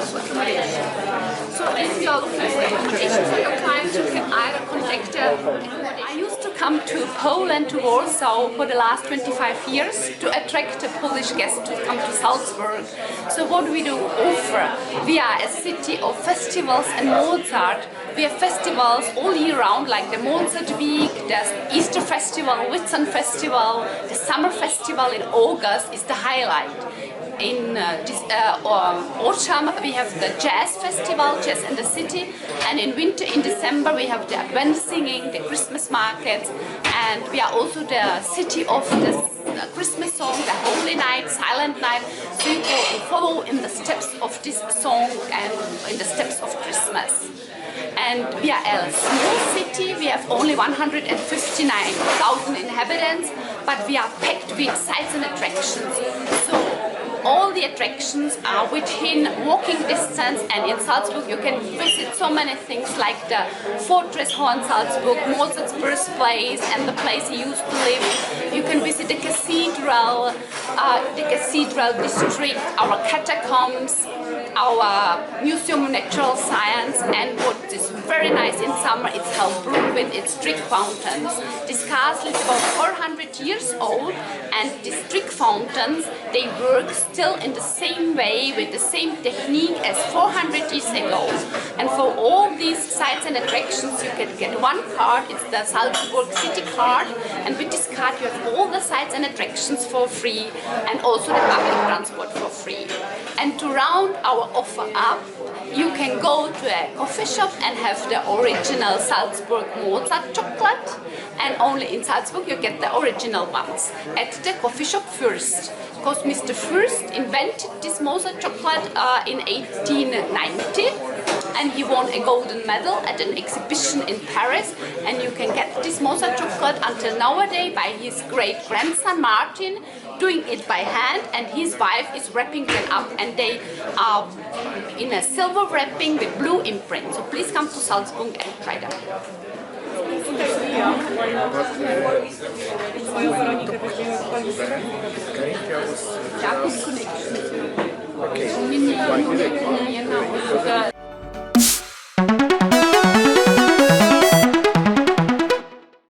So if you are looking for accommodation for your clients, you can either contact I used to come to Poland, to Warsaw for the last 25 years to attract the Polish guests to come to Salzburg. So what do we do offer? We are a city of festivals and Mozart. We have festivals all year round, like the Mozart Week, the Easter Festival, Whitsun Festival, the Summer Festival in August is the highlight. In autumn we have the Jazz Festival, Jazz in the City, and in winter, in December, we have the Advent singing, the Christmas markets, and we are also the city of the Christmas song, the Holy Night, Silent Night, so you can follow in the steps of this song and in the steps of Christmas. And we are a small city, we have only 159,000 inhabitants, but we are packed with sites and attractions. So all the attractions are within walking distance, and in Salzburg you can visit so many things like the Fortress Hohen Salzburg, Mozart's birthplace and the place he used to live. You can visit the cathedral district, our catacombs, our Museum of Natural Science, and what is very nice in summer, it's Hellbrunn with its trick fountains. This castle is about 400 years old, and these trick fountains, they work still in the same way, with the same technique as 400 years ago. And for all these sites and attractions you can get one card, it's the Salzburg City card, and with this card you have all the sites and attractions for free, and also the public transport for free. And to round our offer up, you can go to a coffee shop and have the original Salzburg Mozart chocolate, and only in Salzburg you get the original ones at the coffee shop Fürst, because Mr. Fürst invented this Mozart chocolate in 1890, and he won a golden medal at an exhibition in Paris, and you can get this Mozart chocolate until nowadays by his great grandson Martin, doing it by hand, and his wife is wrapping them up, and they are in a silver wrapping with blue imprint. So please come to Salzburg and try them. Okay.